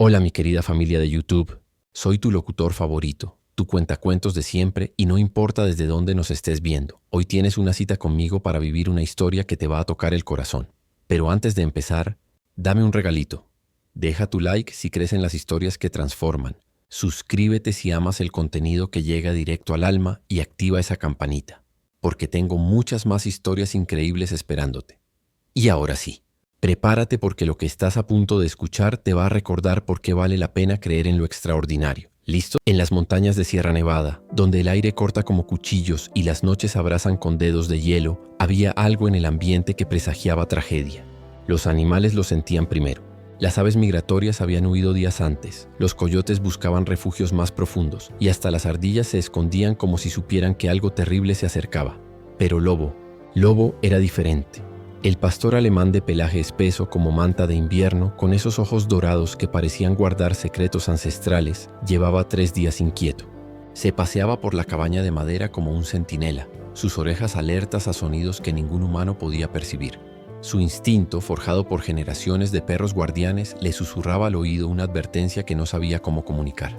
Hola mi querida familia de YouTube, soy tu locutor favorito, tu cuentacuentos de siempre y no importa desde dónde nos estés viendo. Hoy tienes una cita conmigo para vivir una historia que te va a tocar el corazón. Pero antes de empezar, dame un regalito. Deja tu like si crees en las historias que transforman. Suscríbete si amas el contenido que llega directo al alma y activa esa campanita, porque tengo muchas más historias increíbles esperándote. Y ahora sí. Prepárate porque lo que estás a punto de escuchar te va a recordar por qué vale la pena creer en lo extraordinario. ¿Listo? En las montañas de Sierra Nevada, donde el aire corta como cuchillos y las noches abrazan con dedos de hielo, había algo en el ambiente que presagiaba tragedia. Los animales lo sentían primero. Las aves migratorias habían huido días antes, los coyotes buscaban refugios más profundos y hasta las ardillas se escondían como si supieran que algo terrible se acercaba. Pero Lobo era diferente. El pastor alemán de pelaje espeso como manta de invierno, con esos ojos dorados que parecían guardar secretos ancestrales, llevaba 3 días inquieto. Se paseaba por la cabaña de madera como un centinela, sus orejas alertas a sonidos que ningún humano podía percibir. Su instinto, forjado por generaciones de perros guardianes, le susurraba al oído una advertencia que no sabía cómo comunicar.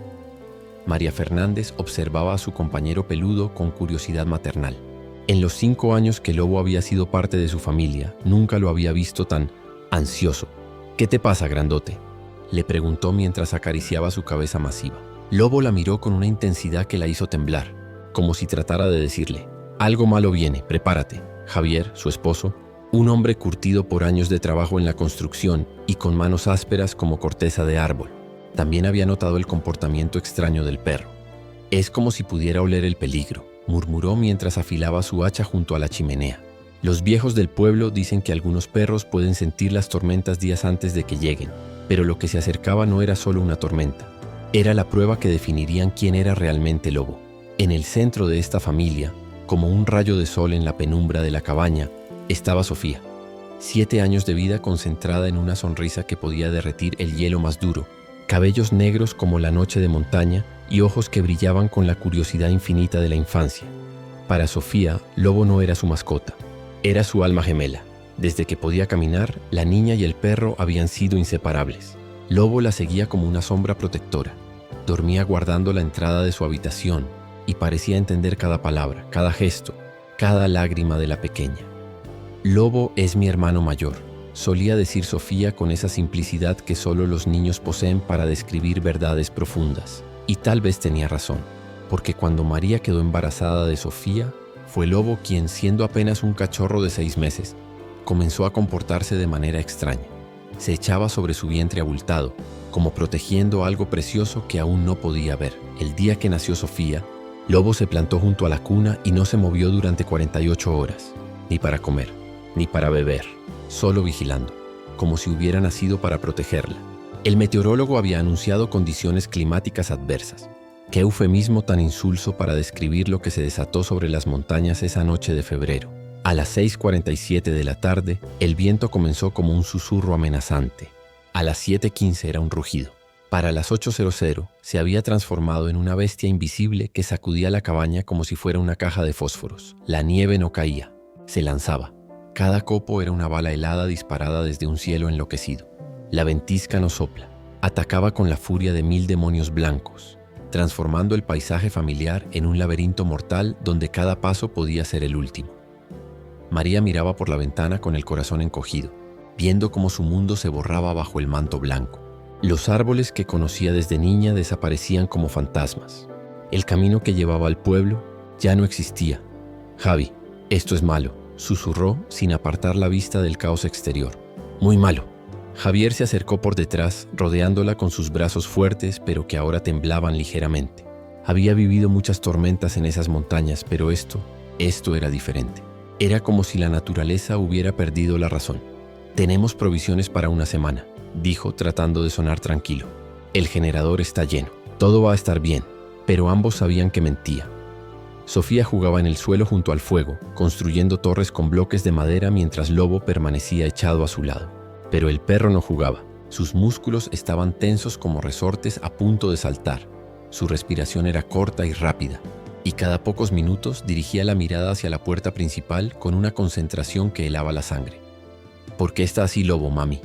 María Fernández observaba a su compañero peludo con curiosidad maternal. En los 5 años que Lobo había sido parte de su familia, nunca lo había visto tan ansioso. «¿Qué te pasa, grandote?», le preguntó mientras acariciaba su cabeza masiva. Lobo la miró con una intensidad que la hizo temblar, como si tratara de decirle: «Algo malo viene, prepárate». Javier, su esposo, un hombre curtido por años de trabajo en la construcción y con manos ásperas como corteza de árbol, también había notado el comportamiento extraño del perro. «Es como si pudiera oler el peligro», murmuró mientras afilaba su hacha junto a la chimenea. Los viejos del pueblo dicen que algunos perros pueden sentir las tormentas días antes de que lleguen, pero lo que se acercaba no era solo una tormenta, era la prueba que definirían quién era realmente Lobo. En el centro de esta familia, como un rayo de sol en la penumbra de la cabaña, estaba Sofía. 7 años de vida concentrada en una sonrisa que podía derretir el hielo más duro, cabellos negros como la noche de montaña y ojos que brillaban con la curiosidad infinita de la infancia. Para Sofía, Lobo no era su mascota, era su alma gemela. Desde que podía caminar, la niña y el perro habían sido inseparables. Lobo la seguía como una sombra protectora. Dormía guardando la entrada de su habitación y parecía entender cada palabra, cada gesto, cada lágrima de la pequeña. «Lobo es mi hermano mayor», solía decir Sofía con esa simplicidad que solo los niños poseen para describir verdades profundas. Y tal vez tenía razón, porque cuando María quedó embarazada de Sofía, fue Lobo quien, siendo apenas un cachorro de 6 meses, comenzó a comportarse de manera extraña. Se echaba sobre su vientre abultado, como protegiendo algo precioso que aún no podía ver. El día que nació Sofía, Lobo se plantó junto a la cuna y no se movió durante 48 horas, ni para comer, ni para beber, solo vigilando, como si hubiera nacido para protegerla. El meteorólogo había anunciado condiciones climáticas adversas. Qué eufemismo tan insulso para describir lo que se desató sobre las montañas esa noche de febrero. A las 6:47 de la tarde, el viento comenzó como un susurro amenazante. A las 7:15 era un rugido. Para las 8:00 se había transformado en una bestia invisible que sacudía la cabaña como si fuera una caja de fósforos. La nieve no caía, se lanzaba. Cada copo era una bala helada disparada desde un cielo enloquecido. La ventisca no sopla, atacaba con la furia de 1000 demonios blancos, transformando el paisaje familiar en un laberinto mortal donde cada paso podía ser el último. María miraba por la ventana con el corazón encogido, viendo cómo su mundo se borraba bajo el manto blanco. Los árboles que conocía desde niña desaparecían como fantasmas. El camino que llevaba al pueblo ya no existía. «Javi, esto es malo», susurró sin apartar la vista del caos exterior. «Muy malo». Javier se acercó por detrás, rodeándola con sus brazos fuertes, pero que ahora temblaban ligeramente. Había vivido muchas tormentas en esas montañas, pero esto era diferente. Era como si la naturaleza hubiera perdido la razón. «Tenemos provisiones para una semana», dijo tratando de sonar tranquilo. «El generador está lleno. Todo va a estar bien». Pero ambos sabían que mentía. Sofía jugaba en el suelo junto al fuego, construyendo torres con bloques de madera mientras Lobo permanecía echado a su lado. Pero el perro no jugaba. Sus músculos estaban tensos como resortes a punto de saltar. Su respiración era corta y rápida, y cada pocos minutos dirigía la mirada hacia la puerta principal con una concentración que helaba la sangre. «¿Por qué está así, Lobo, mami?»,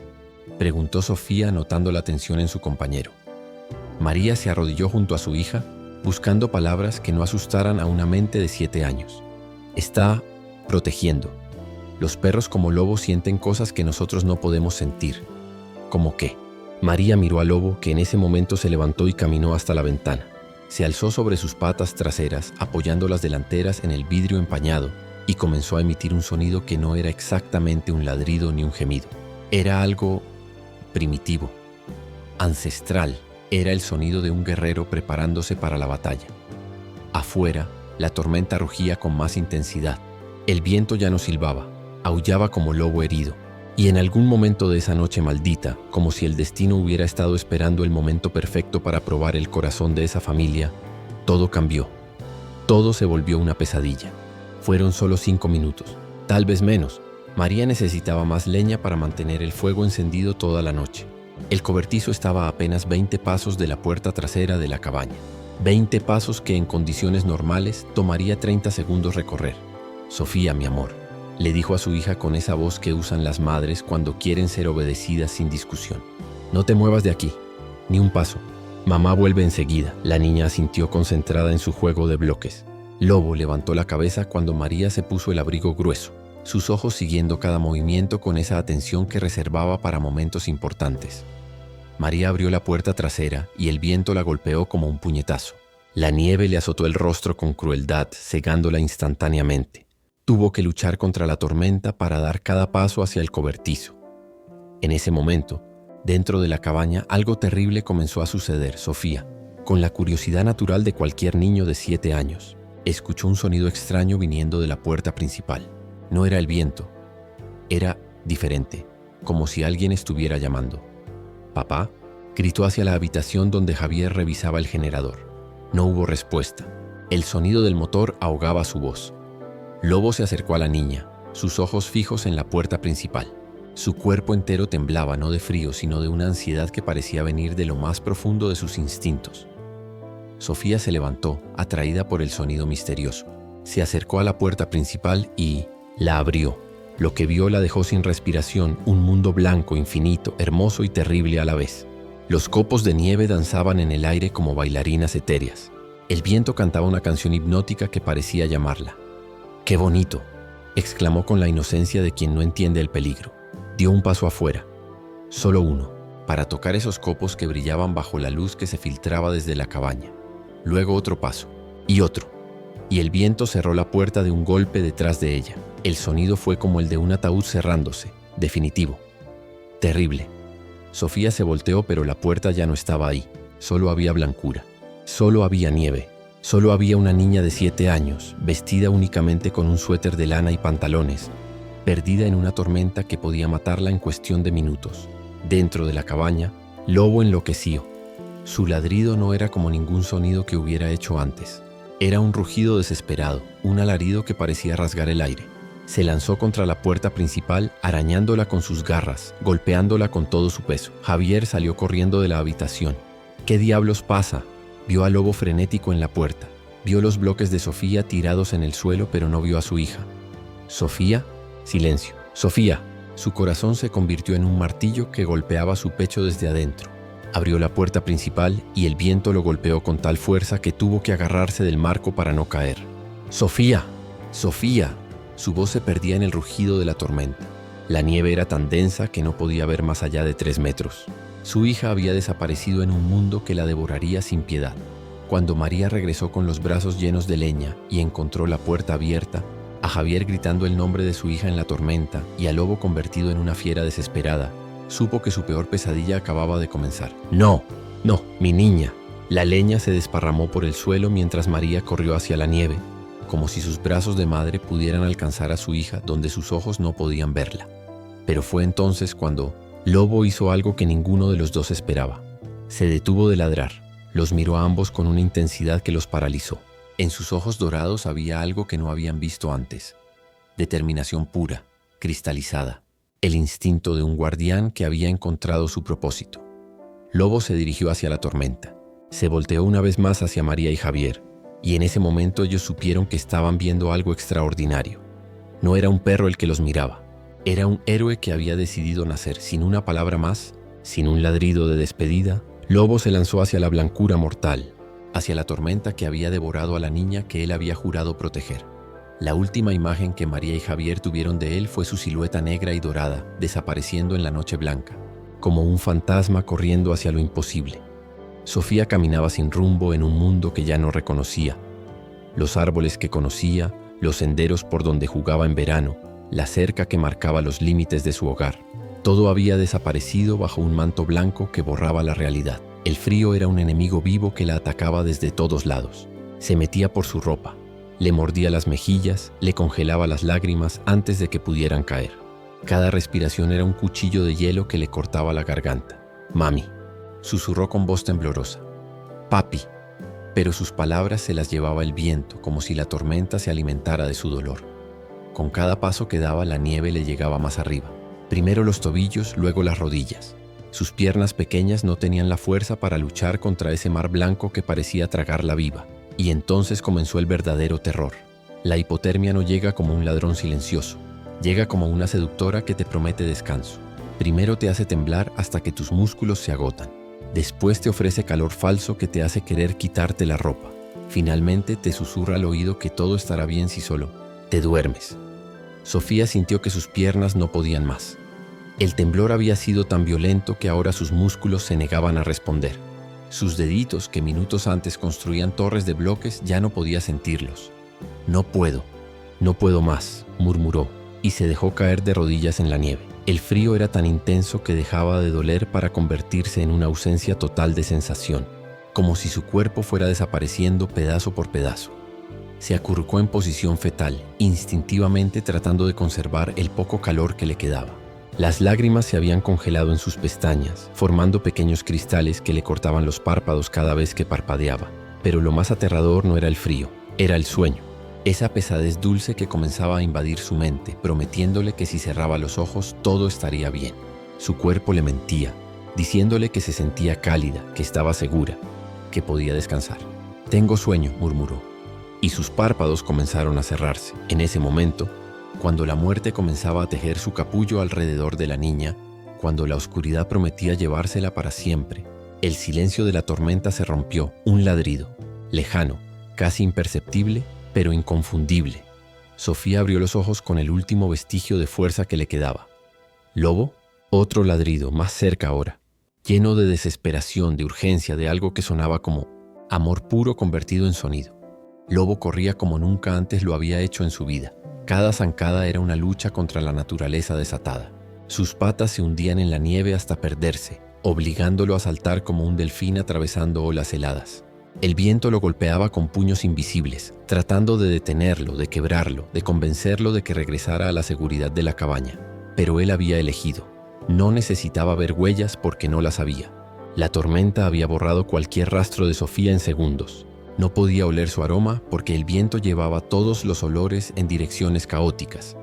preguntó Sofía notando la tensión en su compañero. María se arrodilló junto a su hija, buscando palabras que no asustaran a una mente de 7 años. Está protegiendo. Los perros como Lobo sienten cosas que nosotros no podemos sentir. ¿Cómo qué? María miró a Lobo, que en ese momento se levantó y caminó hasta la ventana. Se alzó sobre sus patas traseras, apoyando las delanteras en el vidrio empañado, y comenzó a emitir un sonido que no era exactamente un ladrido ni un gemido. Era algo primitivo, ancestral. Era el sonido de un guerrero preparándose para la batalla. Afuera, la tormenta rugía con más intensidad. El viento ya no silbaba, aullaba como lobo herido. Y en algún momento de esa noche maldita, como si el destino hubiera estado esperando el momento perfecto para probar el corazón de esa familia, todo cambió. Todo se volvió una pesadilla. Fueron solo 5 minutos, tal vez menos. María necesitaba más leña para mantener el fuego encendido toda la noche. El cobertizo estaba a apenas 20 pasos de la puerta trasera de la cabaña. 20 pasos que en condiciones normales tomaría 30 segundos recorrer. «Sofía, mi amor», le dijo a su hija con esa voz que usan las madres cuando quieren ser obedecidas sin discusión. «No te muevas de aquí, ni un paso. Mamá vuelve enseguida». La niña asintió concentrada en su juego de bloques. Lobo levantó la cabeza cuando María se puso el abrigo grueso, sus ojos siguiendo cada movimiento con esa atención que reservaba para momentos importantes. María abrió la puerta trasera y el viento la golpeó como un puñetazo. La nieve le azotó el rostro con crueldad, cegándola instantáneamente. Tuvo que luchar contra la tormenta para dar cada paso hacia el cobertizo. En ese momento, dentro de la cabaña, algo terrible comenzó a suceder. Sofía, con la curiosidad natural de cualquier niño de 7 años, escuchó un sonido extraño viniendo de la puerta principal. No era el viento, era diferente, como si alguien estuviera llamando. «Papá», gritó hacia la habitación donde Javier revisaba el generador. No hubo respuesta. El sonido del motor ahogaba su voz. Lobo se acercó a la niña, sus ojos fijos en la puerta principal. Su cuerpo entero temblaba, no de frío, sino de una ansiedad que parecía venir de lo más profundo de sus instintos. Sofía se levantó, atraída por el sonido misterioso. Se acercó a la puerta principal y la abrió. Lo que vio la dejó sin respiración, un mundo blanco, infinito, hermoso y terrible a la vez. Los copos de nieve danzaban en el aire como bailarinas etéreas. El viento cantaba una canción hipnótica que parecía llamarla. «¡Qué bonito!», exclamó con la inocencia de quien no entiende el peligro. Dio un paso afuera, solo uno, para tocar esos copos que brillaban bajo la luz que se filtraba desde la cabaña. Luego otro paso, y otro, y el viento cerró la puerta de un golpe detrás de ella. El sonido fue como el de un ataúd cerrándose, definitivo. Terrible. Sofía se volteó, pero la puerta ya no estaba ahí. Solo había blancura. Solo había nieve. Solo había una niña de 7 años, vestida únicamente con un suéter de lana y pantalones, perdida en una tormenta que podía matarla en cuestión de minutos. Dentro de la cabaña, Lobo enloqueció. Su ladrido no era como ningún sonido que hubiera hecho antes. Era un rugido desesperado, un alarido que parecía rasgar el aire. Se lanzó contra la puerta principal, arañándola con sus garras, golpeándola con todo su peso. Javier salió corriendo de la habitación. «¿Qué diablos pasa?». Vio al Lobo frenético en la puerta. Vio los bloques de Sofía tirados en el suelo, pero no vio a su hija. «¿Sofía?». Silencio. «Sofía». Su corazón se convirtió en un martillo que golpeaba su pecho desde adentro. Abrió la puerta principal y el viento lo golpeó con tal fuerza que tuvo que agarrarse del marco para no caer. «¡Sofía! ¡Sofía!». Su voz se perdía en el rugido de la tormenta. La nieve era tan densa que no podía ver más allá de 3 metros. Su hija había desaparecido en un mundo que la devoraría sin piedad. Cuando María regresó con los brazos llenos de leña y encontró la puerta abierta, a Javier gritando el nombre de su hija en la tormenta y al Lobo convertido en una fiera desesperada, supo que su peor pesadilla acababa de comenzar. «No, no, mi niña». La leña se desparramó por el suelo mientras María corrió hacia la nieve, como si sus brazos de madre pudieran alcanzar a su hija donde sus ojos no podían verla. Pero fue entonces cuando Lobo hizo algo que ninguno de los dos esperaba. Se detuvo de ladrar, los miró a ambos con una intensidad que los paralizó. En sus ojos dorados había algo que no habían visto antes. Determinación pura, cristalizada. El instinto de un guardián que había encontrado su propósito. Lobo se dirigió hacia la tormenta. Se volteó una vez más hacia María y Javier, y en ese momento ellos supieron que estaban viendo algo extraordinario. No era un perro el que los miraba, Era un héroe que había decidido nacer sin una palabra más, sin un ladrido de despedida. Lobo se lanzó hacia la blancura mortal, hacia la tormenta que había devorado a la niña que él había jurado proteger. La última imagen que María y Javier tuvieron de él fue su silueta negra y dorada, desapareciendo en la noche blanca, como un fantasma corriendo hacia lo imposible. Sofía caminaba sin rumbo en un mundo que ya no reconocía. Los árboles que conocía, los senderos por donde jugaba en verano, la cerca que marcaba los límites de su hogar. Todo había desaparecido bajo un manto blanco que borraba la realidad. El frío era un enemigo vivo que la atacaba desde todos lados. Se metía por su ropa, le mordía las mejillas, le congelaba las lágrimas antes de que pudieran caer. Cada respiración era un cuchillo de hielo que le cortaba la garganta. «Mami», susurró con voz temblorosa. «Papi», pero sus palabras se las llevaba el viento, como si la tormenta se alimentara de su dolor. Con cada paso que daba, la nieve le llegaba más arriba. Primero los tobillos, luego las rodillas. Sus piernas pequeñas no tenían la fuerza para luchar contra ese mar blanco que parecía tragarla viva. Y entonces comenzó el verdadero terror. La hipotermia no llega como un ladrón silencioso. Llega como una seductora que te promete descanso. Primero te hace temblar hasta que tus músculos se agotan. Después te ofrece calor falso que te hace querer quitarte la ropa. Finalmente te susurra al oído que todo estará bien si solo te duermes. Sofía sintió que sus piernas no podían más. El temblor había sido tan violento que ahora sus músculos se negaban a responder. Sus deditos, que minutos antes construían torres de bloques, ya no podía sentirlos. No puedo más», murmuró, y se dejó caer de rodillas en la nieve. El frío era tan intenso que dejaba de doler para convertirse en una ausencia total de sensación, como si su cuerpo fuera desapareciendo pedazo por pedazo. Se acurrucó en posición fetal, instintivamente tratando de conservar el poco calor que le quedaba. Las lágrimas se habían congelado en sus pestañas, formando pequeños cristales que le cortaban los párpados cada vez que parpadeaba. Pero lo más aterrador no era el frío, era el sueño. Esa pesadez dulce que comenzaba a invadir su mente, prometiéndole que si cerraba los ojos todo estaría bien. Su cuerpo le mentía, diciéndole que se sentía cálida, que estaba segura, que podía descansar. «Tengo sueño», murmuró, y sus párpados comenzaron a cerrarse. En ese momento, cuando la muerte comenzaba a tejer su capullo alrededor de la niña, cuando la oscuridad prometía llevársela para siempre, el silencio de la tormenta se rompió. Un ladrido, lejano, casi imperceptible, pero inconfundible. Sofía abrió los ojos con el último vestigio de fuerza que le quedaba. ¿Lobo? Otro ladrido, más cerca ahora, lleno de desesperación, de urgencia, de algo que sonaba como amor puro convertido en sonido. Lobo corría como nunca antes lo había hecho en su vida. Cada zancada era una lucha contra la naturaleza desatada. Sus patas se hundían en la nieve hasta perderse, obligándolo a saltar como un delfín atravesando olas heladas. El viento lo golpeaba con puños invisibles, tratando de detenerlo, de quebrarlo, de convencerlo de que regresara a la seguridad de la cabaña. Pero él había elegido. No necesitaba ver huellas porque no las había. La tormenta había borrado cualquier rastro de Sofía en segundos. No podía oler su aroma porque el viento llevaba todos los olores en direcciones caóticas.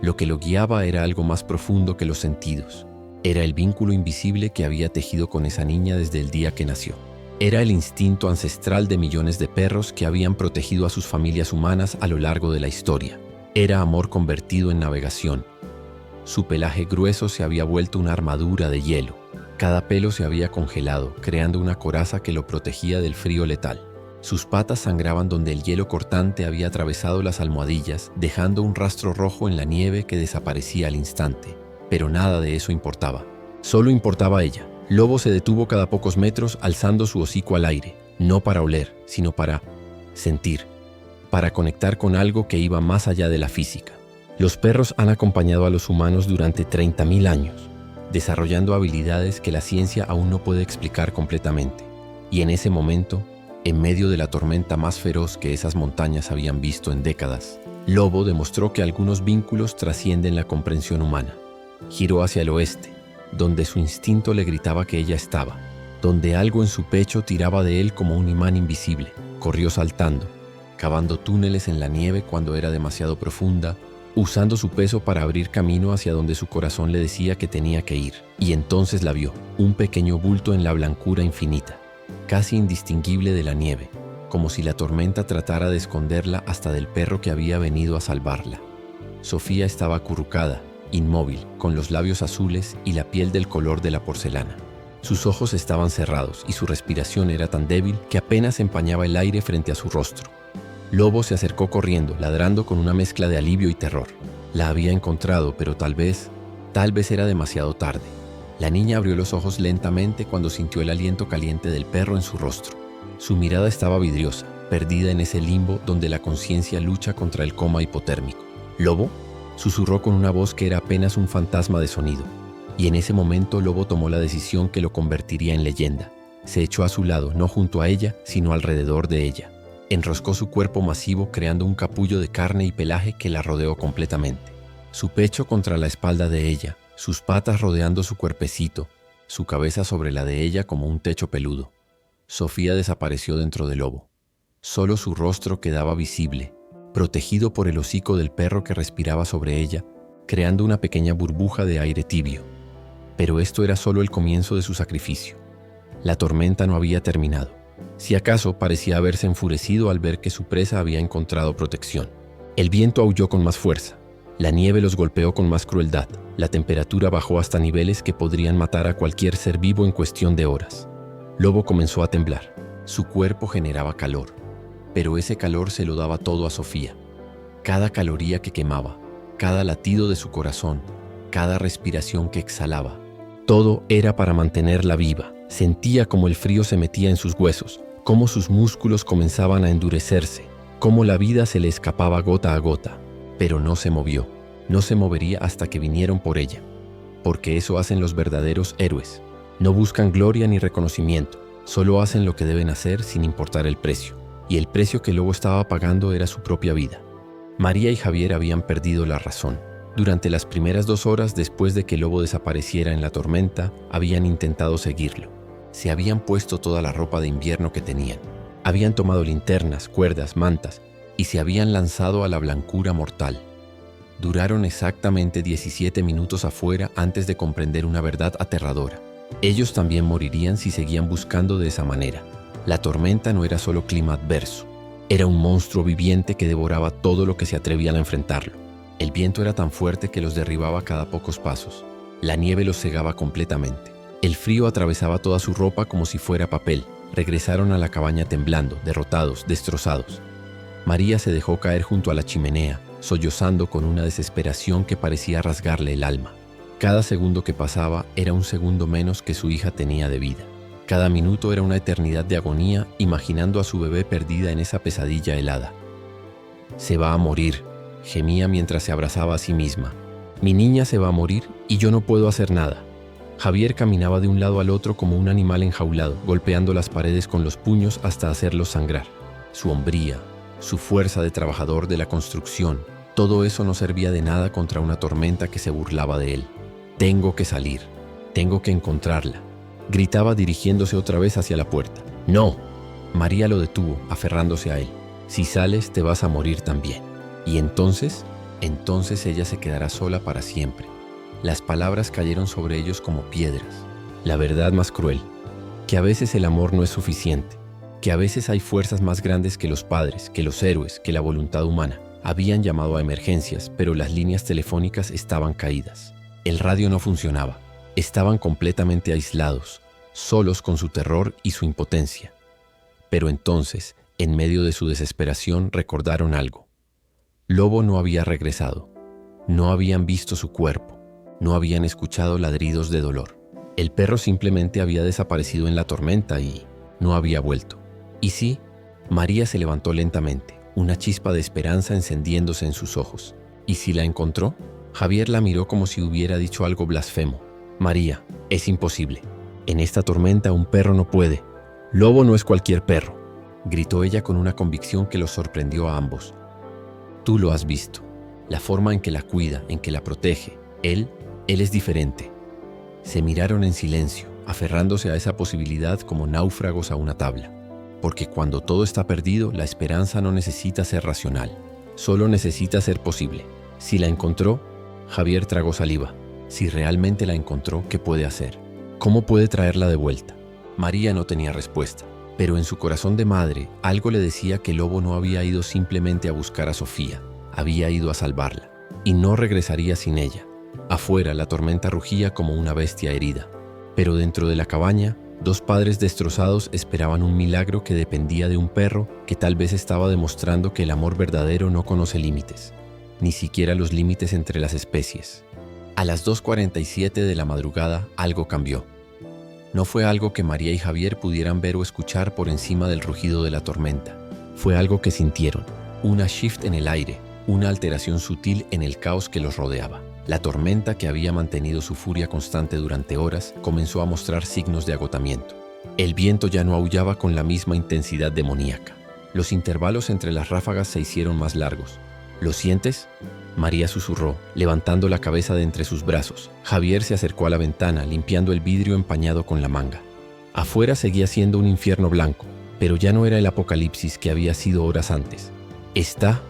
Lo que lo guiaba era algo más profundo que los sentidos. Era el vínculo invisible que había tejido con esa niña desde el día que nació. Era el instinto ancestral de millones de perros que habían protegido a sus familias humanas a lo largo de la historia. Era amor convertido en navegación. Su pelaje grueso se había vuelto una armadura de hielo. Cada pelo se había congelado, creando una coraza que lo protegía del frío letal. Sus patas sangraban donde el hielo cortante había atravesado las almohadillas, dejando un rastro rojo en la nieve que desaparecía al instante. Pero nada de eso importaba. Solo importaba ella. Lobo se detuvo cada pocos metros, alzando su hocico al aire, no para oler, sino para sentir, para conectar con algo que iba más allá de la física. Los perros han acompañado a los humanos durante 30.000 años, desarrollando habilidades que la ciencia aún no puede explicar completamente. Y en ese momento, en medio de la tormenta más feroz que esas montañas habían visto en décadas, Lobo demostró que algunos vínculos trascienden la comprensión humana. Giró hacia el oeste, donde su instinto le gritaba que ella estaba, donde algo en su pecho tiraba de él como un imán invisible. Corrió saltando, cavando túneles en la nieve cuando era demasiado profunda, usando su peso para abrir camino hacia donde su corazón le decía que tenía que ir. Y entonces la vio, un pequeño bulto en la blancura infinita, casi indistinguible de la nieve, como si la tormenta tratara de esconderla hasta del perro que había venido a salvarla. Sofía estaba acurrucada, inmóvil, con los labios azules y la piel del color de la porcelana. Sus ojos estaban cerrados y su respiración era tan débil que apenas empañaba el aire frente a su rostro. Lobo se acercó corriendo, ladrando con una mezcla de alivio y terror. La había encontrado, pero tal vez era demasiado tarde. La niña abrió los ojos lentamente cuando sintió el aliento caliente del perro en su rostro. Su mirada estaba vidriosa, perdida en ese limbo donde la conciencia lucha contra el coma hipotérmico. ¿Lobo?, susurró con una voz que era apenas un fantasma de sonido. Y en ese momento Lobo tomó la decisión que lo convertiría en leyenda. Se echó a su lado, no junto a ella, sino alrededor de ella. Enroscó su cuerpo masivo creando un capullo de carne y pelaje que la rodeó completamente. Su pecho contra la espalda de ella, sus patas rodeando su cuerpecito, su cabeza sobre la de ella como un techo peludo. Sofía desapareció dentro del Lobo. Solo su rostro quedaba visible, protegido por el hocico del perro que respiraba sobre ella, creando una pequeña burbuja de aire tibio. Pero esto era solo el comienzo de su sacrificio. La tormenta no había terminado. Si acaso parecía haberse enfurecido al ver que su presa había encontrado protección. El viento aulló con más fuerza. La nieve los golpeó con más crueldad. La temperatura bajó hasta niveles que podrían matar a cualquier ser vivo en cuestión de horas. Lobo comenzó a temblar. Su cuerpo generaba calor, pero ese calor se lo daba todo a Sofía. Cada caloría que quemaba, cada latido de su corazón, cada respiración que exhalaba, todo era para mantenerla viva. Sentía como el frío se metía en sus huesos, cómo sus músculos comenzaban a endurecerse, cómo la vida se le escapaba gota a gota, pero no se movió. No se movería hasta que vinieron por ella, porque eso hacen los verdaderos héroes. No buscan gloria ni reconocimiento, solo hacen lo que deben hacer sin importar el precio, y el precio que Lobo estaba pagando era su propia vida. María y Javier habían perdido la razón. Durante las primeras 2 horas después de que Lobo desapareciera en la tormenta, habían intentado seguirlo. Se habían puesto toda la ropa de invierno que tenían. Habían tomado linternas, cuerdas, mantas, y se habían lanzado a la blancura mortal. Duraron exactamente 17 minutos afuera antes de comprender una verdad aterradora. Ellos también morirían si seguían buscando de esa manera. La tormenta no era solo clima adverso. Era un monstruo viviente que devoraba todo lo que se atrevían a enfrentarlo. El viento era tan fuerte que los derribaba cada pocos pasos. La nieve los cegaba completamente. El frío atravesaba toda su ropa como si fuera papel. Regresaron a la cabaña temblando, derrotados, destrozados. María se dejó caer junto a la chimenea, sollozando con una desesperación que parecía rasgarle el alma. Cada segundo que pasaba era un segundo menos que su hija tenía de vida. Cada minuto era una eternidad de agonía, imaginando a su bebé perdida en esa pesadilla helada. «Se va a morir», gemía mientras se abrazaba a sí misma. «Mi niña se va a morir y yo no puedo hacer nada». Javier caminaba de un lado al otro como un animal enjaulado, golpeando las paredes con los puños hasta hacerlos sangrar. Su hombría, su fuerza de trabajador de la construcción, todo eso no servía de nada contra una tormenta que se burlaba de él. «Tengo que salir, tengo que encontrarla», gritaba dirigiéndose otra vez hacia la puerta. «No». María lo detuvo, aferrándose a él. «Si sales, te vas a morir también». Y entonces ella se quedará sola para siempre. Las palabras cayeron sobre ellos como piedras. La verdad más cruel, que a veces el amor no es suficiente, que a veces hay fuerzas más grandes que los padres, que los héroes, que la voluntad humana. Habían llamado a emergencias, pero las líneas telefónicas estaban caídas. El radio no funcionaba. Estaban completamente aislados, solos con su terror y su impotencia. Pero entonces, en medio de su desesperación, recordaron algo. Lobo no había regresado. No habían visto su cuerpo. No habían escuchado ladridos de dolor. El perro simplemente había desaparecido en la tormenta y no había vuelto. Y sí, María se levantó lentamente, una chispa de esperanza encendiéndose en sus ojos. ¿Y si la encontró? Javier la miró como si hubiera dicho algo blasfemo. «María, es imposible. En esta tormenta un perro no puede. Lobo no es cualquier perro», gritó ella con una convicción que los sorprendió a ambos. «Tú lo has visto. La forma en que la cuida, en que la protege. Él es diferente». Se miraron en silencio, aferrándose a esa posibilidad como náufragos a una tabla. Porque cuando todo está perdido, la esperanza no necesita ser racional. Solo necesita ser posible. Si la encontró, Javier tragó saliva. Si realmente la encontró, ¿qué puede hacer? ¿Cómo puede traerla de vuelta? María no tenía respuesta, pero en su corazón de madre algo le decía que Lobo no había ido simplemente a buscar a Sofía, había ido a salvarla, y no regresaría sin ella. Afuera, la tormenta rugía como una bestia herida. Pero dentro de la cabaña, dos padres destrozados esperaban un milagro que dependía de un perro que tal vez estaba demostrando que el amor verdadero no conoce límites, ni siquiera los límites entre las especies. A las 2:47 de la madrugada, algo cambió. No fue algo que María y Javier pudieran ver o escuchar por encima del rugido de la tormenta. Fue algo que sintieron, una shift en el aire, una alteración sutil en el caos que los rodeaba. La tormenta, que había mantenido su furia constante durante horas, comenzó a mostrar signos de agotamiento. El viento ya no aullaba con la misma intensidad demoníaca. Los intervalos entre las ráfagas se hicieron más largos. ¿Lo sientes?, María susurró, levantando la cabeza de entre sus brazos. Javier se acercó a la ventana, limpiando el vidrio empañado con la manga. Afuera seguía siendo un infierno blanco, pero ya no era el apocalipsis que había sido horas antes. Está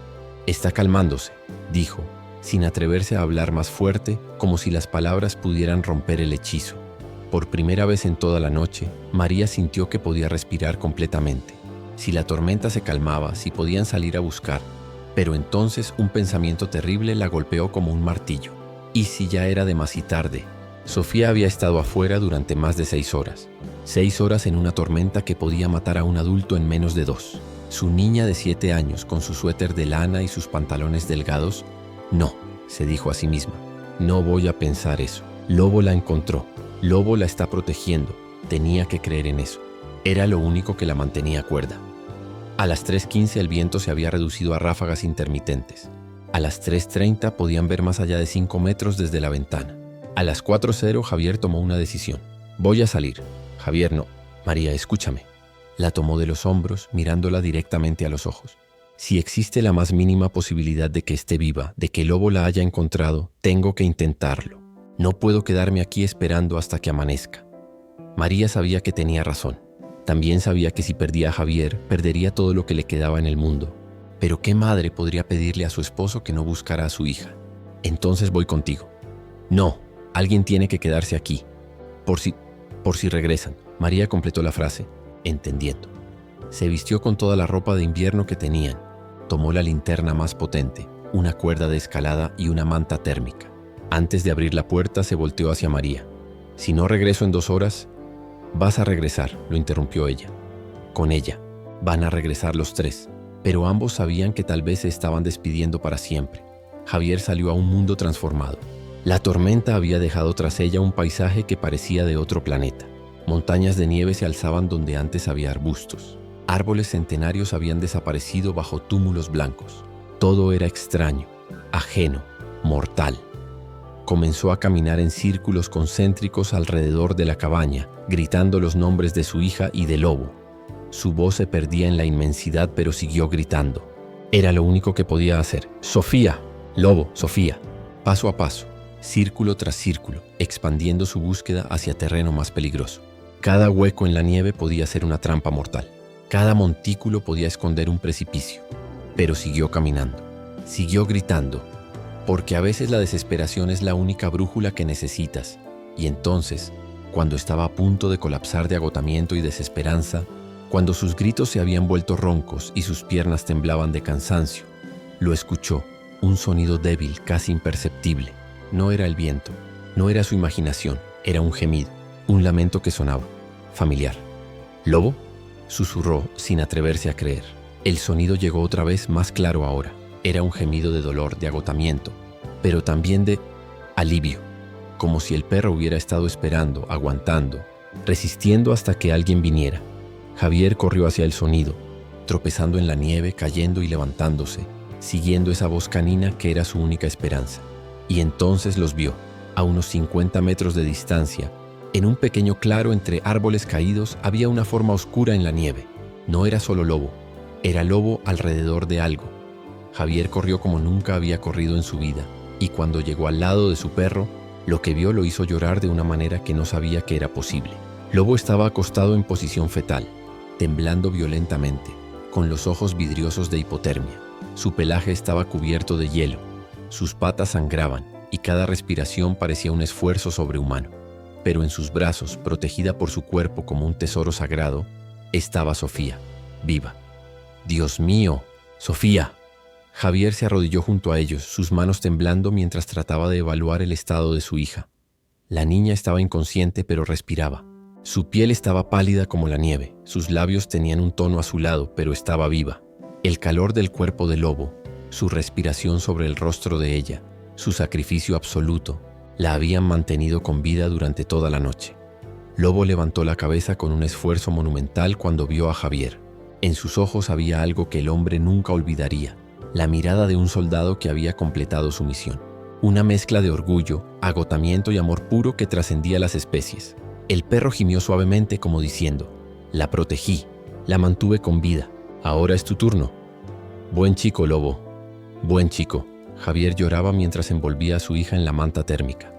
calmándose, dijo, sin atreverse a hablar más fuerte, como si las palabras pudieran romper el hechizo. Por primera vez en toda la noche, María sintió que podía respirar completamente. Si la tormenta se calmaba, si podían salir a buscar. Pero entonces un pensamiento terrible la golpeó como un martillo. ¿Y si ya era demasiado tarde? Sofía había estado afuera durante más de 6 horas. 6 horas en una tormenta que podía matar a un adulto en menos de 2. Su niña de 7 años, con su suéter de lana y sus pantalones delgados. No, se dijo a sí misma. No voy a pensar eso. Lobo la encontró. Lobo la está protegiendo. Tenía que creer en eso. Era lo único que la mantenía cuerda. A las 3:15 el viento se había reducido a ráfagas intermitentes. A las 3:30 podían ver más allá de 5 metros desde la ventana. A las 4:00 Javier tomó una decisión. Voy a salir. Javier, no. María, escúchame. La tomó de los hombros, mirándola directamente a los ojos. Si existe la más mínima posibilidad de que esté viva, de que Lobo la haya encontrado, tengo que intentarlo. No puedo quedarme aquí esperando hasta que amanezca. María sabía que tenía razón. También sabía que si perdía a Javier, perdería todo lo que le quedaba en el mundo. Pero ¿qué madre podría pedirle a su esposo que no buscara a su hija? Entonces voy contigo. No, alguien tiene que quedarse aquí. Por si regresan. María completó la frase, entendiendo. Se vistió con toda la ropa de invierno que tenían. Tomó la linterna más potente, una cuerda de escalada y una manta térmica. Antes de abrir la puerta se volteó hacia María. Si no regreso en 2 horas, vas a regresar, lo interrumpió ella. Con ella. Van a regresar los 3. Pero ambos sabían que tal vez se estaban despidiendo para siempre. Javier salió a un mundo transformado. La tormenta había dejado tras ella un paisaje que parecía de otro planeta. Montañas de nieve se alzaban donde antes había arbustos. Árboles centenarios habían desaparecido bajo túmulos blancos. Todo era extraño, ajeno, mortal. Comenzó a caminar en círculos concéntricos alrededor de la cabaña, gritando los nombres de su hija y de Lobo. Su voz se perdía en la inmensidad, pero siguió gritando. Era lo único que podía hacer. ¡Sofía! Lobo, Sofía. Paso a paso, círculo tras círculo, expandiendo su búsqueda hacia terreno más peligroso. Cada hueco en la nieve podía ser una trampa mortal. Cada montículo podía esconder un precipicio. Pero siguió caminando. Siguió gritando. Porque a veces la desesperación es la única brújula que necesitas. Y entonces, cuando estaba a punto de colapsar de agotamiento y desesperanza, cuando sus gritos se habían vuelto roncos y sus piernas temblaban de cansancio, lo escuchó, un sonido débil, casi imperceptible. No era el viento, no era su imaginación, era un gemido, un lamento que sonaba, familiar. ¿Lobo?, susurró sin atreverse a creer. El sonido llegó otra vez más claro ahora. Era un gemido de dolor, de agotamiento, pero también de alivio, como si el perro hubiera estado esperando, aguantando, resistiendo hasta que alguien viniera. Javier corrió hacia el sonido, tropezando en la nieve, cayendo y levantándose, siguiendo esa voz canina que era su única esperanza. Y entonces los vio, a unos 50 metros de distancia. En un pequeño claro entre árboles caídos había una forma oscura en la nieve. No era solo Lobo, era Lobo alrededor de algo. Javier corrió como nunca había corrido en su vida, y cuando llegó al lado de su perro, lo que vio lo hizo llorar de una manera que no sabía que era posible. Lobo estaba acostado en posición fetal, temblando violentamente, con los ojos vidriosos de hipotermia. Su pelaje estaba cubierto de hielo, sus patas sangraban, y cada respiración parecía un esfuerzo sobrehumano. Pero en sus brazos, protegida por su cuerpo como un tesoro sagrado, estaba Sofía, viva. ¡Dios mío! ¡Sofía! Javier se arrodilló junto a ellos, sus manos temblando mientras trataba de evaluar el estado de su hija. La niña estaba inconsciente pero respiraba. Su piel estaba pálida como la nieve, sus labios tenían un tono azulado pero estaba viva. El calor del cuerpo del lobo, su respiración sobre el rostro de ella, su sacrificio absoluto, la habían mantenido con vida durante toda la noche. Lobo levantó la cabeza con un esfuerzo monumental cuando vio a Javier. En sus ojos había algo que el hombre nunca olvidaría, la mirada de un soldado que había completado su misión. Una mezcla de orgullo, agotamiento y amor puro que trascendía las especies. El perro gimió suavemente como diciendo, «La protegí, la mantuve con vida, ahora es tu turno». «Buen chico, Lobo, buen chico». Javier lloraba mientras envolvía a su hija en la manta térmica.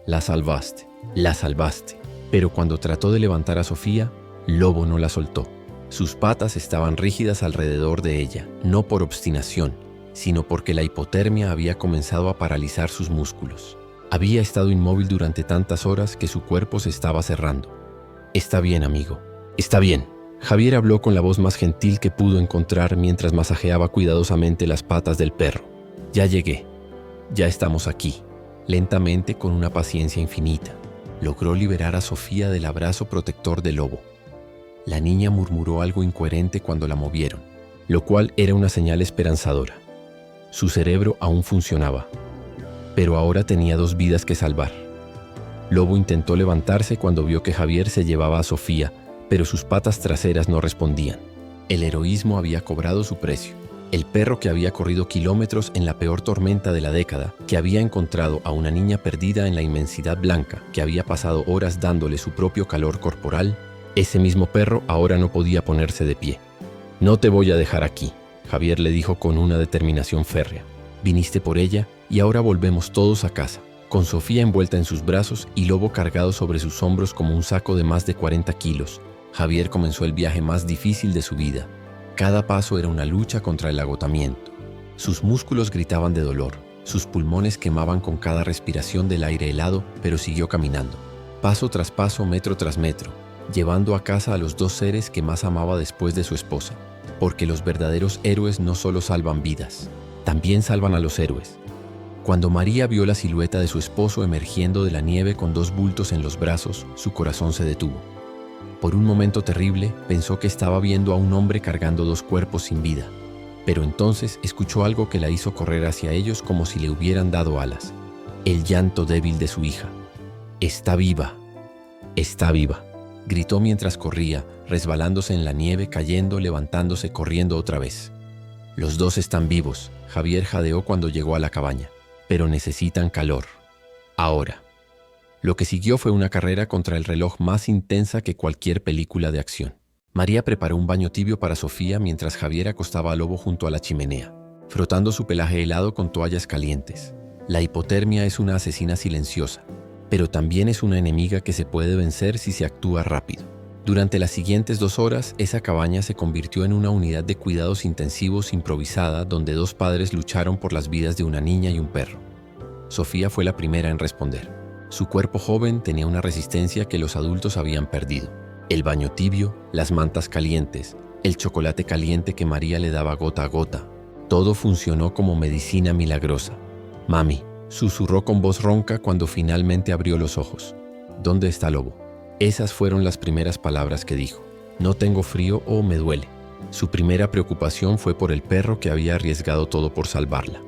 «La salvaste, la salvaste». Pero cuando trató de levantar a Sofía, Lobo no la soltó. Sus patas estaban rígidas alrededor de ella, no por obstinación, sino porque la hipotermia había comenzado a paralizar sus músculos. Había estado inmóvil durante tantas horas que su cuerpo se estaba cerrando. «Está bien, amigo, está bien». Javier habló con la voz más gentil que pudo encontrar mientras masajeaba cuidadosamente las patas del perro. «Ya llegué, ya estamos aquí». Lentamente, con una paciencia infinita, logró liberar a Sofía del abrazo protector del lobo. La niña murmuró algo incoherente cuando la movieron, lo cual era una señal esperanzadora. Su cerebro aún funcionaba, pero ahora tenía 2 vidas que salvar. Lobo intentó levantarse cuando vio que Javier se llevaba a Sofía, pero sus patas traseras no respondían. El heroísmo había cobrado su precio. El perro que había corrido kilómetros en la peor tormenta de la década, que había encontrado a una niña perdida en la inmensidad blanca, que había pasado horas dándole su propio calor corporal, ese mismo perro ahora no podía ponerse de pie. «No te voy a dejar aquí», Javier le dijo con una determinación férrea. «Viniste por ella y ahora volvemos todos a casa». Con Sofía envuelta en sus brazos y Lobo cargado sobre sus hombros como un saco de más de 40 kilos, Javier comenzó el viaje más difícil de su vida. Cada paso era una lucha contra el agotamiento. Sus músculos gritaban de dolor, sus pulmones quemaban con cada respiración del aire helado, pero siguió caminando, paso tras paso, metro tras metro, llevando a casa a los 2 seres que más amaba después de su esposa, porque los verdaderos héroes no solo salvan vidas, también salvan a los héroes. Cuando María vio la silueta de su esposo emergiendo de la nieve con 2 bultos en los brazos, su corazón se detuvo. Por un momento terrible, pensó que estaba viendo a un hombre cargando 2 cuerpos sin vida, pero entonces escuchó algo que la hizo correr hacia ellos como si le hubieran dado alas. El llanto débil de su hija. «Está viva, está viva», gritó mientras corría, resbalándose en la nieve, cayendo, levantándose, corriendo otra vez. «Los 2 están vivos», Javier jadeó cuando llegó a la cabaña, «pero necesitan calor. Ahora». Lo que siguió fue una carrera contra el reloj más intensa que cualquier película de acción. María preparó un baño tibio para Sofía mientras Javier acostaba a Lobo junto a la chimenea, frotando su pelaje helado con toallas calientes. La hipotermia es una asesina silenciosa, pero también es una enemiga que se puede vencer si se actúa rápido. Durante las siguientes 2 horas, esa cabaña se convirtió en una unidad de cuidados intensivos improvisada donde 2 padres lucharon por las vidas de una niña y un perro. Sofía fue la primera en responder. Su cuerpo joven tenía una resistencia que los adultos habían perdido. El baño tibio, las mantas calientes, el chocolate caliente que María le daba gota a gota. Todo funcionó como medicina milagrosa. «Mami», susurró con voz ronca cuando finalmente abrió los ojos. «¿Dónde está Lobo?». Esas fueron las primeras palabras que dijo. «No tengo frío o me duele». Su primera preocupación fue por el perro que había arriesgado todo por salvarla.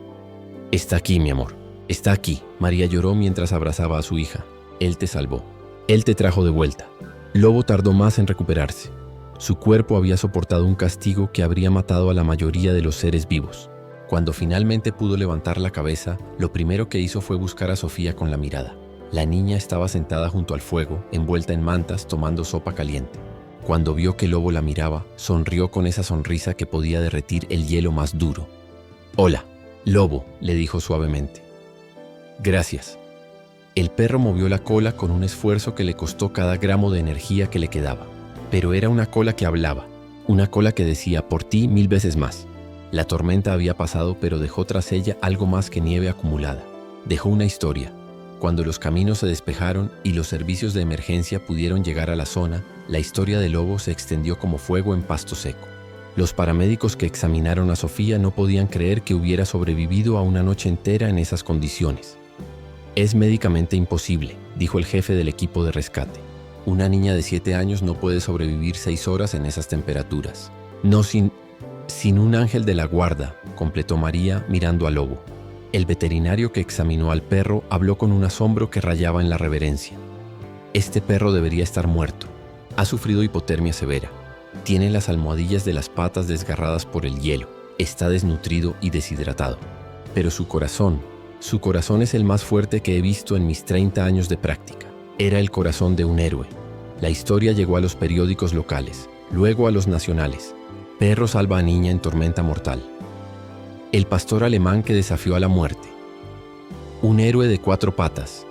«Está aquí, mi amor. Está aquí», María lloró mientras abrazaba a su hija. «Él te salvó. Él te trajo de vuelta». Lobo tardó más en recuperarse. Su cuerpo había soportado un castigo que habría matado a la mayoría de los seres vivos. Cuando finalmente pudo levantar la cabeza, lo primero que hizo fue buscar a Sofía con la mirada. La niña estaba sentada junto al fuego, envuelta en mantas, tomando sopa caliente. Cuando vio que Lobo la miraba, sonrió con esa sonrisa que podía derretir el hielo más duro. «Hola, Lobo», le dijo suavemente. «Gracias». El perro movió la cola con un esfuerzo que le costó cada gramo de energía que le quedaba. Pero era una cola que hablaba, una cola que decía «por ti 1000 veces más». La tormenta había pasado, pero dejó tras ella algo más que nieve acumulada. Dejó una historia. Cuando los caminos se despejaron y los servicios de emergencia pudieron llegar a la zona, la historia de Lobo se extendió como fuego en pasto seco. Los paramédicos que examinaron a Sofía no podían creer que hubiera sobrevivido a una noche entera en esas condiciones. «Es médicamente imposible», dijo el jefe del equipo de rescate. «Una niña de 7 años no puede sobrevivir 6 horas en esas temperaturas». «No sin un ángel de la guarda», completó María mirando a Lobo. El veterinario que examinó al perro habló con un asombro que rayaba en la reverencia. «Este perro debería estar muerto. Ha sufrido hipotermia severa. Tiene las almohadillas de las patas desgarradas por el hielo. Está desnutrido y deshidratado. Pero su corazón es el más fuerte que he visto en mis 30 años de práctica. Era el corazón de un héroe». La historia llegó a los periódicos locales, luego a los nacionales. Perro salva a niña en tormenta mortal. El pastor alemán que desafió a la muerte. Un héroe de 4 patas.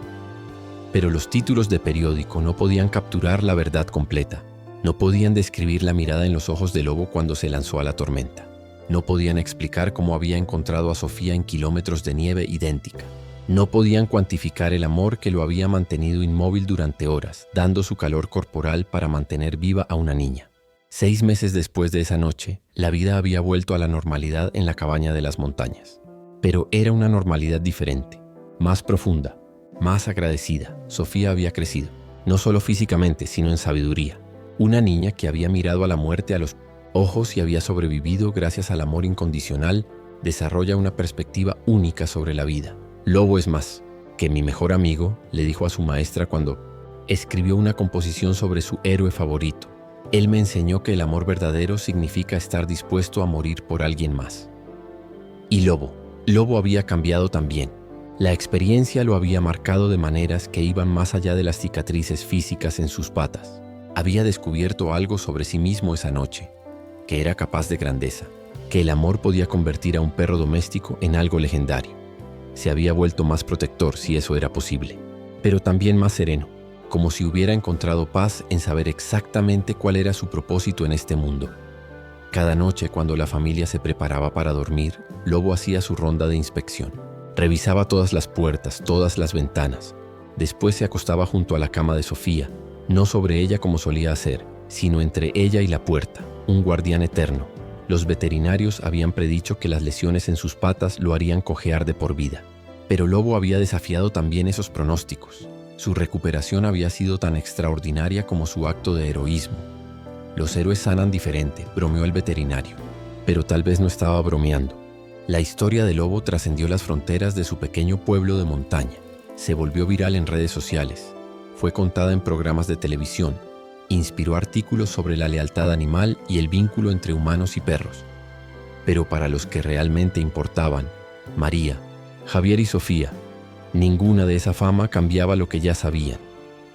Pero los títulos de periódico no podían capturar la verdad completa. No podían describir la mirada en los ojos de Lobo cuando se lanzó a la tormenta. No podían explicar cómo había encontrado a Sofía en kilómetros de nieve idéntica. No podían cuantificar el amor que lo había mantenido inmóvil durante horas, dando su calor corporal para mantener viva a una niña. 6 meses después de esa noche, la vida había vuelto a la normalidad en la cabaña de las montañas. Pero era una normalidad diferente, más profunda, más agradecida. Sofía había crecido, no solo físicamente, sino en sabiduría. Una niña que había mirado a la muerte a los ojos y había sobrevivido gracias al amor incondicional, desarrolla una perspectiva única sobre la vida. Lobo es más que mi mejor amigo, le dijo a su maestra cuando escribió una composición sobre su héroe favorito. Él me enseñó que el amor verdadero significa estar dispuesto a morir por alguien más. Y Lobo había cambiado también. La experiencia lo había marcado de maneras que iban más allá de las cicatrices físicas en sus patas. Había descubierto algo sobre sí mismo esa noche, que era capaz de grandeza, que el amor podía convertir a un perro doméstico en algo legendario. Se había vuelto más protector, si eso era posible, pero también más sereno, como si hubiera encontrado paz en saber exactamente cuál era su propósito en este mundo. Cada noche, cuando la familia se preparaba para dormir, Lobo hacía su ronda de inspección. Revisaba todas las puertas, todas las ventanas. Después se acostaba junto a la cama de Sofía, no sobre ella como solía hacer, sino entre ella y la puerta, un guardián eterno. Los veterinarios habían predicho que las lesiones en sus patas lo harían cojear de por vida. Pero Lobo había desafiado también esos pronósticos. Su recuperación había sido tan extraordinaria como su acto de heroísmo. Los héroes sanan diferente, bromeó el veterinario. Pero tal vez no estaba bromeando. La historia de Lobo trascendió las fronteras de su pequeño pueblo de montaña. Se volvió viral en redes sociales. Fue contada en programas de televisión. Inspiró artículos sobre la lealtad animal y el vínculo entre humanos y perros. Pero para los que realmente importaban, María, Javier y Sofía, ninguna de esa fama cambiaba lo que ya sabían,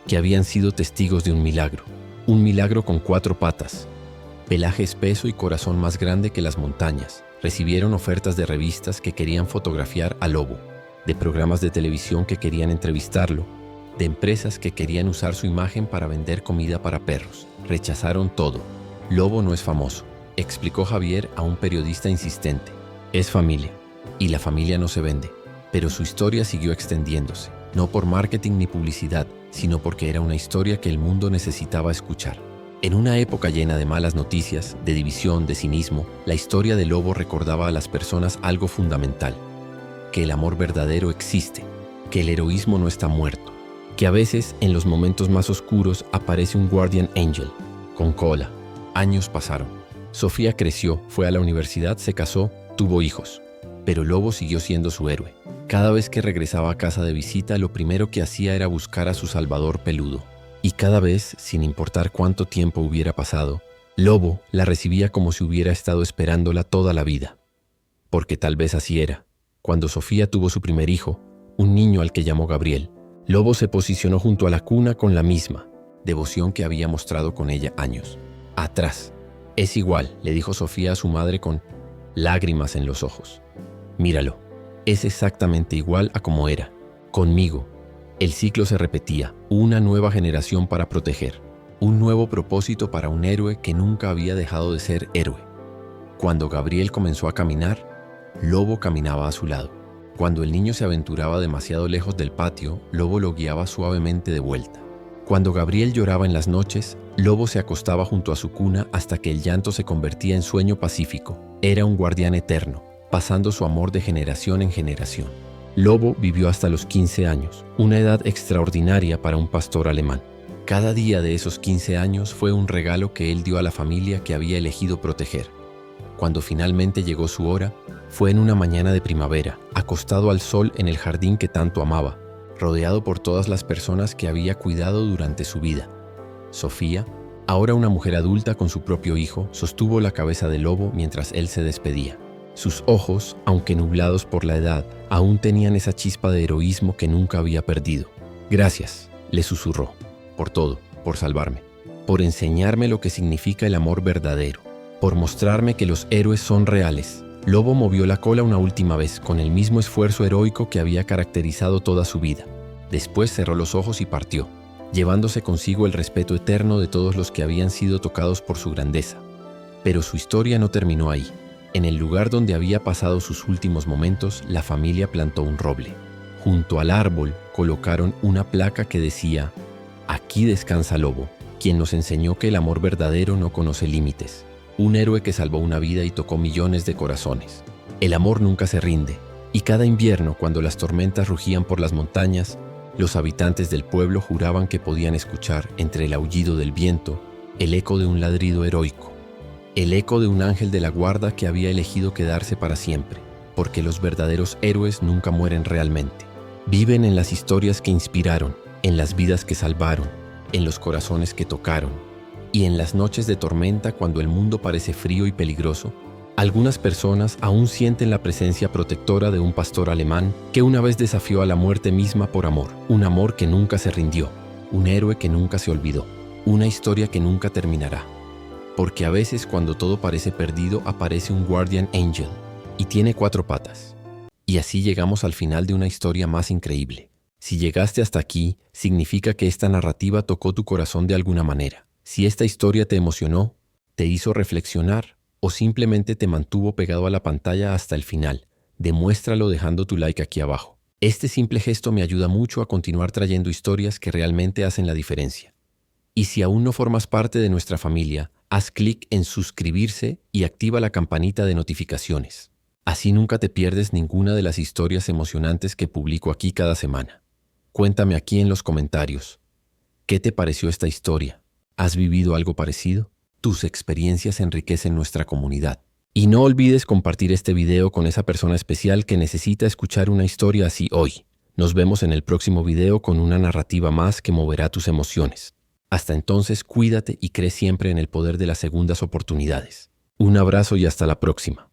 que habían sido testigos de un milagro con 4 patas, pelaje espeso y corazón más grande que las montañas. Recibieron ofertas de revistas que querían fotografiar a Lobo, de programas de televisión que querían entrevistarlo, de empresas que querían usar su imagen para vender comida para perros. Rechazaron todo. Lobo no es famoso, explicó Javier a un periodista insistente. Es familia, y la familia no se vende. Pero su historia siguió extendiéndose, no por marketing ni publicidad, sino porque era una historia que el mundo necesitaba escuchar. En una época llena de malas noticias, de división, de cinismo, la historia de Lobo recordaba a las personas algo fundamental: que el amor verdadero existe, que el heroísmo no está muerto, que a veces, en los momentos más oscuros, aparece un guardian angel, con cola. Años pasaron. Sofía creció, fue a la universidad, se casó, tuvo hijos. Pero Lobo siguió siendo su héroe. Cada vez que regresaba a casa de visita, lo primero que hacía era buscar a su salvador peludo. Y cada vez, sin importar cuánto tiempo hubiera pasado, Lobo la recibía como si hubiera estado esperándola toda la vida. Porque tal vez así era. Cuando Sofía tuvo su primer hijo, un niño al que llamó Gabriel, Lobo se posicionó junto a la cuna con la misma devoción que había mostrado con ella años atrás. Es igual, le dijo Sofía a su madre con lágrimas en los ojos. Míralo, es exactamente igual a como era. Conmigo. El ciclo se repetía, una nueva generación para proteger, un nuevo propósito para un héroe que nunca había dejado de ser héroe. Cuando Gabriel comenzó a caminar, Lobo caminaba a su lado. Cuando el niño se aventuraba demasiado lejos del patio, Lobo lo guiaba suavemente de vuelta. Cuando Gabriel lloraba en las noches, Lobo se acostaba junto a su cuna hasta que el llanto se convertía en sueño pacífico. Era un guardián eterno, pasando su amor de generación en generación. Lobo vivió hasta los 15 años, una edad extraordinaria para un pastor alemán. Cada día de esos 15 años fue un regalo que él dio a la familia que había elegido proteger. Cuando finalmente llegó su hora, fue en una mañana de primavera, acostado al sol en el jardín que tanto amaba, rodeado por todas las personas que había cuidado durante su vida. Sofía, ahora una mujer adulta con su propio hijo, sostuvo la cabeza de Lobo mientras él se despedía. Sus ojos, aunque nublados por la edad, aún tenían esa chispa de heroísmo que nunca había perdido. «Gracias», le susurró, «por todo, por salvarme, por enseñarme lo que significa el amor verdadero, por mostrarme que los héroes son reales». Lobo movió la cola una última vez, con el mismo esfuerzo heroico que había caracterizado toda su vida. Después cerró los ojos y partió, llevándose consigo el respeto eterno de todos los que habían sido tocados por su grandeza. Pero su historia no terminó ahí. En el lugar donde había pasado sus últimos momentos, la familia plantó un roble. Junto al árbol colocaron una placa que decía: «Aquí descansa Lobo, quien nos enseñó que el amor verdadero no conoce límites. Un héroe que salvó una vida y tocó millones de corazones. El amor nunca se rinde, y cada invierno, cuando las tormentas rugían por las montañas, los habitantes del pueblo juraban que podían escuchar, entre el aullido del viento, el eco de un ladrido heroico, el eco de un ángel de la guarda que había elegido quedarse para siempre, porque los verdaderos héroes nunca mueren realmente. Viven en las historias que inspiraron, en las vidas que salvaron, en los corazones que tocaron. Y en las noches de tormenta, cuando el mundo parece frío y peligroso, algunas personas aún sienten la presencia protectora de un pastor alemán que una vez desafió a la muerte misma por amor, un amor que nunca se rindió, un héroe que nunca se olvidó, una historia que nunca terminará. Porque a veces, cuando todo parece perdido, aparece un Guardian Angel y tiene 4 patas. Y así llegamos al final de una historia más increíble. Si llegaste hasta aquí, significa que esta narrativa tocó tu corazón de alguna manera. Si esta historia te emocionó, te hizo reflexionar o simplemente te mantuvo pegado a la pantalla hasta el final, demuéstralo dejando tu like aquí abajo. Este simple gesto me ayuda mucho a continuar trayendo historias que realmente hacen la diferencia. Y si aún no formas parte de nuestra familia, haz clic en suscribirse y activa la campanita de notificaciones. Así nunca te pierdes ninguna de las historias emocionantes que publico aquí cada semana. Cuéntame aquí en los comentarios, ¿qué te pareció esta historia? ¿Has vivido algo parecido? Tus experiencias enriquecen nuestra comunidad. Y no olvides compartir este video con esa persona especial que necesita escuchar una historia así hoy. Nos vemos en el próximo video con una narrativa más que moverá tus emociones. Hasta entonces, cuídate y cree siempre en el poder de las segundas oportunidades. Un abrazo y hasta la próxima.